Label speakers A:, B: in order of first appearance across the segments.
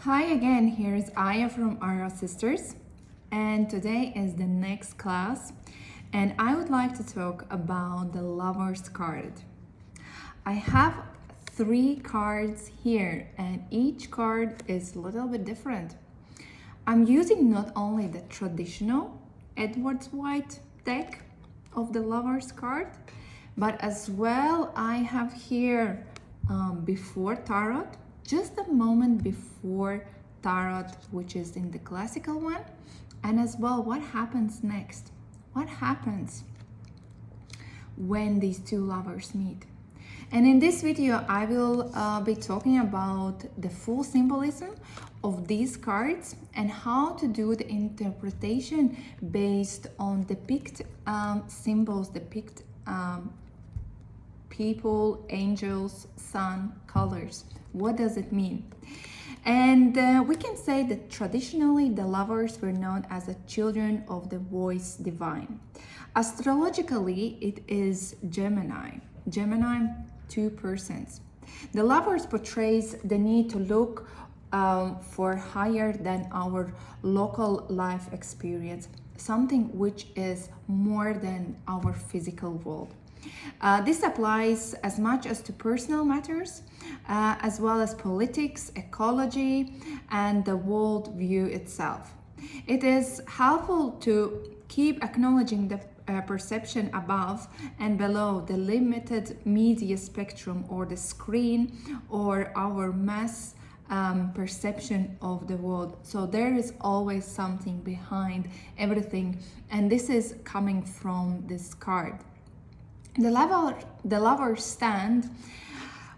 A: Hi again, here's Aya from Aya Sisters, and today is the next class, and I would like to talk about the Lover's card. I have 3 cards here, and each card is a little bit different. I'm using not only the traditional Ed.Waite deck of the Lover's card, but as well I have here before Tarot, just a moment before Tarot, which is in the classical one, and as well what happens next. What happens when these two lovers meet? And in this video, I will be talking about the full symbolism of these cards and how to do the interpretation based on depict symbols, depict people, angels, sun, colors. What does it mean? And we can say that traditionally the lovers were known as the children of the voice divine. Astrologically, it is Gemini. Gemini, 2 persons. The lovers portrays the need to look for higher than our local life experience, something which is more than our physical world. This applies as much as to personal matters, as well as politics, ecology, and the world view itself. It is helpful to keep acknowledging the perception above and below the limited media spectrum or the screen or our mass perception of the world. So there is always something behind everything, and this is coming from this card. The lover stand.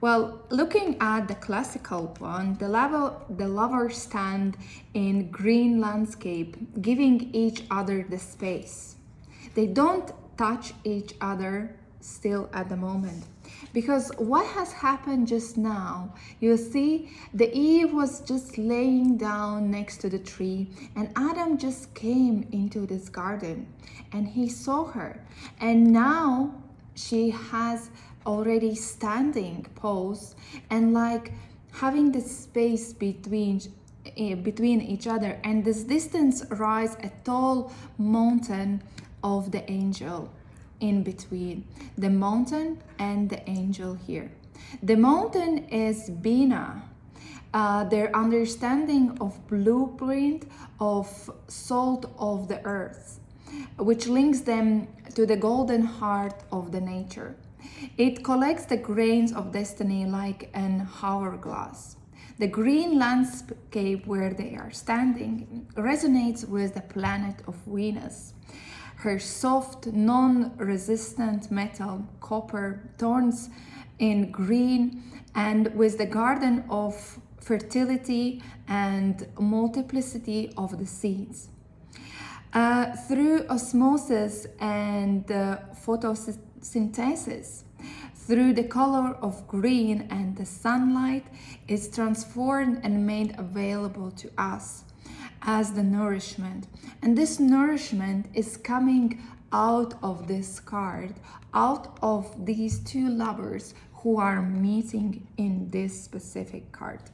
A: Well, looking at the classical one, the lovers stand in green landscape, giving each other the space. They don't touch each other still at the moment. Because what has happened just now, you see, the Eve was just laying down next to the tree, and Adam just came into this garden, and he saw her. And now she has already standing pose and like having the space between each other, and this distance rise a tall mountain of the angel in between the mountain and the angel here. The mountain is Bina, their understanding of blueprint of salt of the earth, which links them to the golden heart of the nature. It collects the grains of destiny like an hourglass. The green landscape where they are standing resonates with the planet of Venus. Her soft, non-resistant metal, copper, tones in green, and with the garden of fertility and multiplicity of the seeds. Through osmosis and photosynthesis, through the color of green and the sunlight, is transformed and made available to us as the nourishment. And this nourishment is coming out of this card, out of these two lovers who are meeting in this specific card.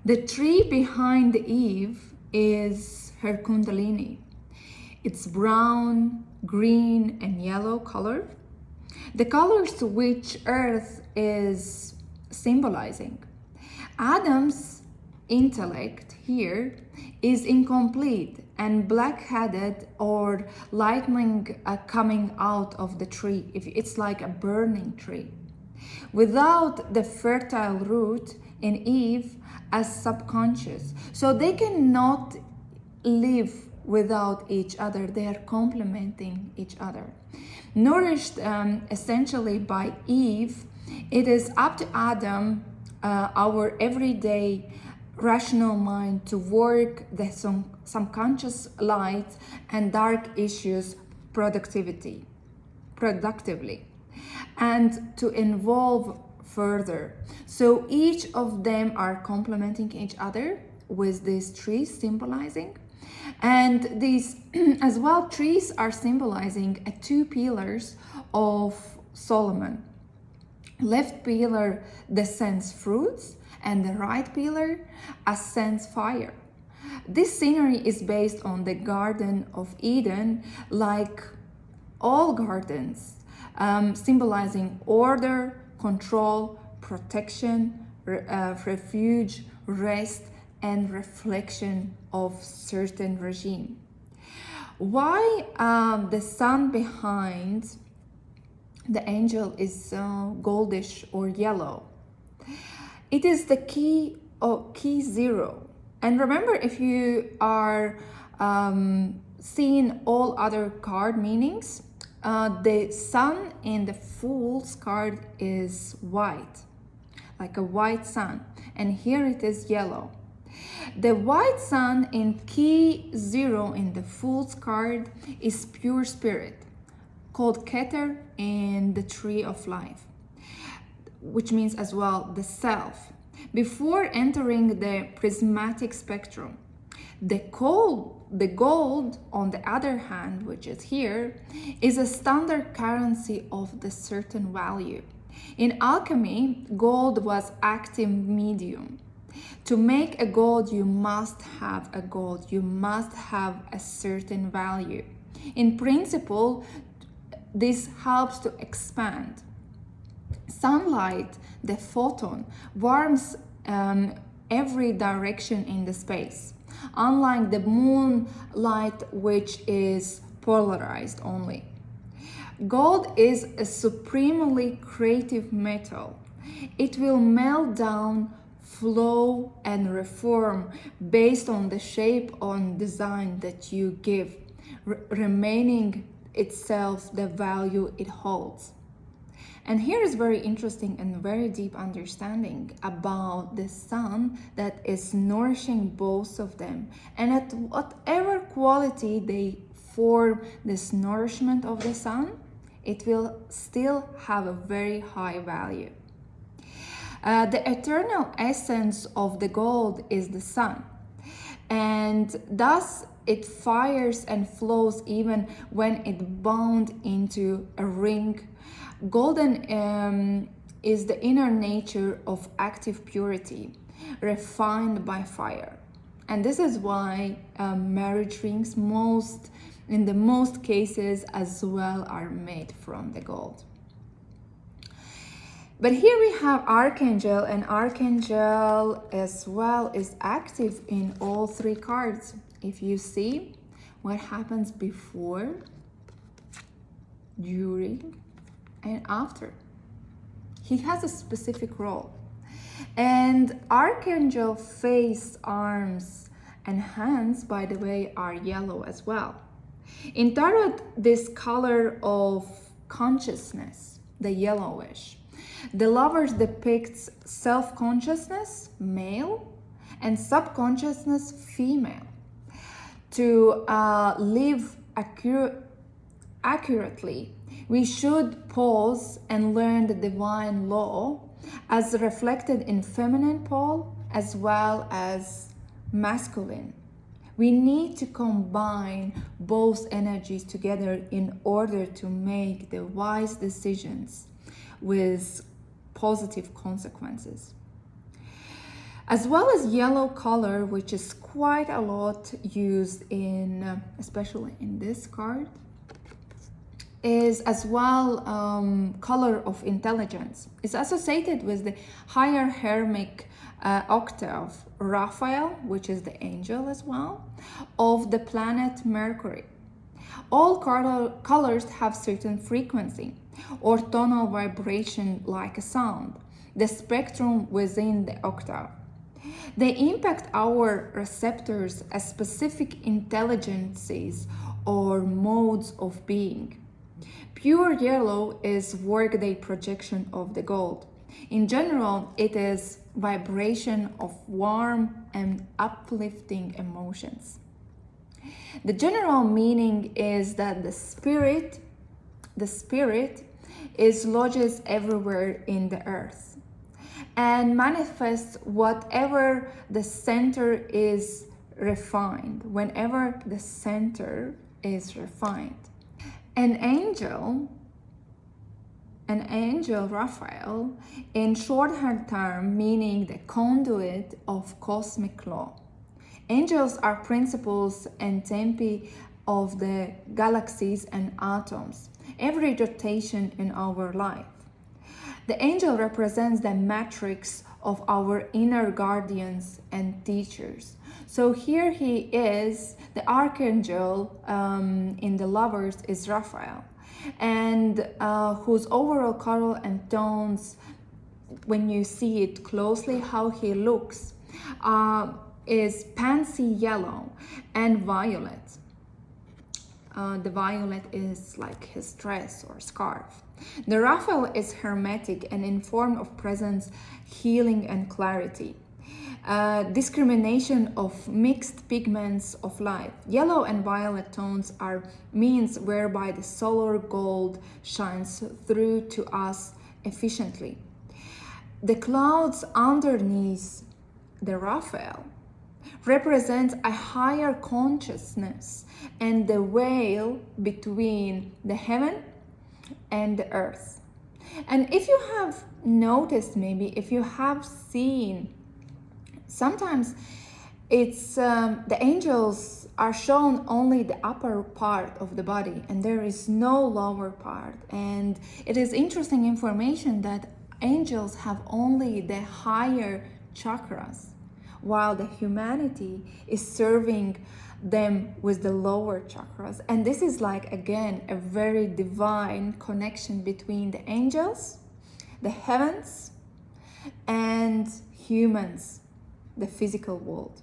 A: The tree behind the Eve is her Kundalini. It's brown, green, and yellow color. The colors which Earth is symbolizing. Adam's intellect here is incomplete and black-headed or lightning coming out of the tree. It's like a burning tree. Without the fertile root in Eve as subconscious. So they cannot live without each other. They are complementing each other. Nourished essentially by Eve, it is up to Adam, our everyday rational mind, to work the subconscious light and dark issues productively, and to involve further. So each of them are complementing each other with these trees symbolizing. And these as well, trees are symbolizing 2 pillars of Solomon. Left pillar descends fruits, and the right pillar ascends fire. This scenery is based on the Garden of Eden, like all gardens, symbolizing order, control, protection, refuge, rest, and reflection of certain regime. Why the sun behind the angel is goldish or yellow? It is the key zero. And remember, if you are seeing all other card meanings, the sun in the Fool's card is white, like a white sun, and here it is yellow. The white sun in key zero in the Fool's card is pure spirit, called Keter in the Tree of Life, which means as well the self. Before entering the prismatic spectrum, the gold, on the other hand, which is here, is a standard currency of the certain value. In alchemy, gold was active medium. To make a gold, you must have a gold. You must have a certain value. In principle, this helps to expand. Sunlight, the photon, warms every direction in the space, unlike the moonlight, which is polarized only. Gold is a supremely creative metal. It will melt down, flow, and reform based on the shape and design that you give, remaining itself the value it holds. And here is very interesting and very deep understanding about the sun that is nourishing both of them. And at whatever quality they form this nourishment of the sun, it will still have a very high value. The eternal essence of the gold is the sun. And thus it fires and flows even when it bound into a ring. Golden is the inner nature of active purity, refined by fire. And this is why marriage rings in the most cases as well are made from the gold. But here we have Archangel, and Archangel as well is active in all three cards. If you see what happens before, during, and after. He has a specific role. And Archangel face, arms, and hands, by the way, are yellow as well. In Tarot, this color of consciousness, the yellowish, the lovers depicts self-consciousness, male, and subconsciousness, female. To live accurately, we should pause and learn the divine law as reflected in feminine pole as well as masculine. We need to combine both energies together in order to make the wise decisions with positive consequences. As well as yellow color, which is quite a lot used in, especially in this card, is as well color of intelligence. It's associated with the higher hermic octave, Raphael, which is the angel as well, of the planet Mercury. All colors have certain frequency or tonal vibration like a sound, the spectrum within the octave. They impact our receptors as specific intelligences or modes of being. Pure yellow is workday projection of the gold. In general, it is vibration of warm and uplifting emotions. The general meaning is that the spirit is lodges everywhere in the earth and manifests whatever the center is refined, whenever the center is refined. An angel an angel Raphael in shorthand term, meaning the conduit of cosmic law. Angels are principles and tempi of the galaxies and atoms, every rotation in our life. The angel represents the matrix of our inner guardians and teachers. So here he is, the archangel in the Lovers is Raphael, and whose overall color and tones, when you see it closely, how he looks, is pansy yellow and violet. The violet is like his dress or scarf. The Raphael is hermetic and in form of presence, healing and clarity. Discrimination of mixed pigments of light. Yellow and violet tones are means whereby the solar gold shines through to us efficiently. The clouds underneath the Raphael represent a higher consciousness and the veil between the heaven and the earth. And if you have noticed, maybe if you have seen, sometimes it's the angels are shown only the upper part of the body and there is no lower part. And it is interesting information that angels have only the higher chakras, while the humanity is serving them with the lower chakras. And this is like, again, a very divine connection between the angels, the heavens, and humans, the physical world.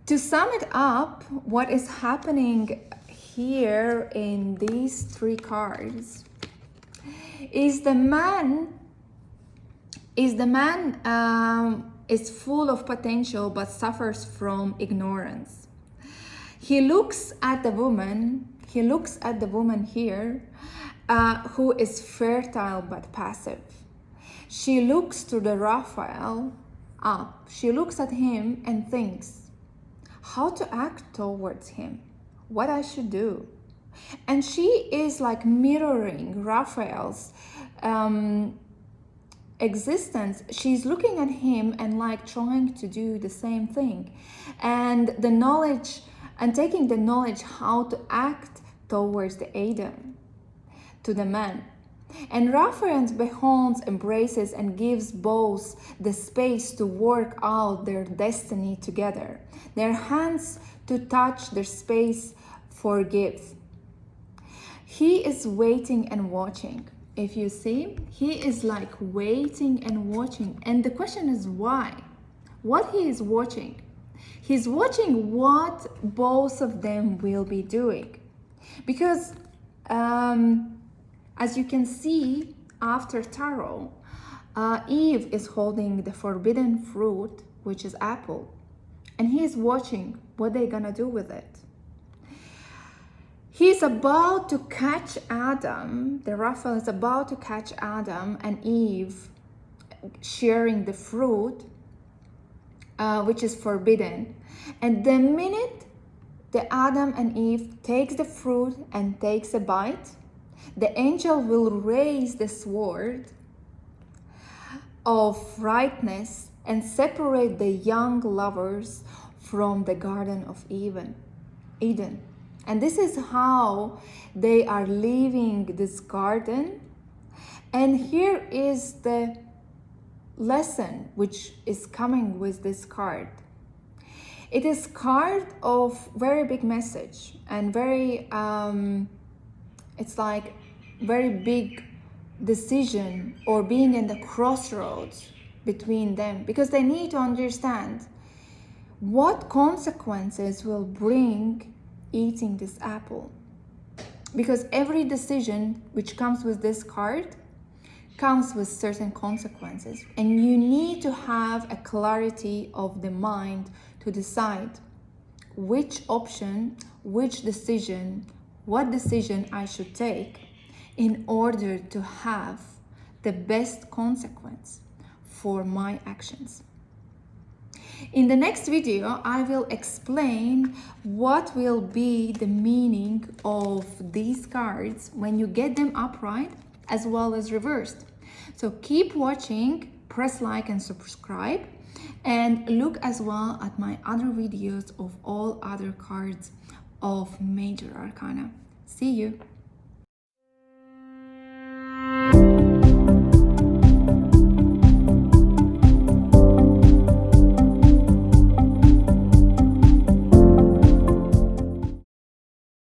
A: To sum it up, what is happening here in these three cards is the man is full of potential but suffers from ignorance. He looks at the woman here who is fertile but passive. She looks to the Raphael up. She looks at him and thinks how to act towards him, what I should do. And she is like mirroring Raphael's existence. She's looking at him and like trying to do the same thing, and the knowledge and taking the knowledge how to act towards the Adam, to the man. And Raphael beholds, embraces and gives both the space to work out their destiny together, their hands to touch, their space forgive. He is waiting and watching. If you see, he is like waiting and watching. And the question is why? What he is watching? He's watching what both of them will be doing. Because as you can see after tarot, Eve is holding the forbidden fruit, which is apple. And he is watching what they're gonna do with it. He's about to catch Adam, the Raphael is about to catch Adam and Eve sharing the fruit, which is forbidden. And the minute the Adam and Eve takes the fruit and takes a bite, the angel will raise the sword of rightness and separate the young lovers from the Garden of Eden. And this is how they are leaving this garden. And here is the lesson which is coming with this card. It is card of very big message and very, it's like very big decision or being in the crossroads between them, because they need to understand what consequences will bring eating this apple. Because every decision which comes with this card comes with certain consequences, and you need to have a clarity of the mind to decide which option, which decision, what decision I should take in order to have the best consequence for my actions. In the next video, I will explain what will be the meaning of these cards when you get them upright as well as reversed. So keep watching, press like and subscribe, and look as well at my other videos of all other cards of major arcana. See you.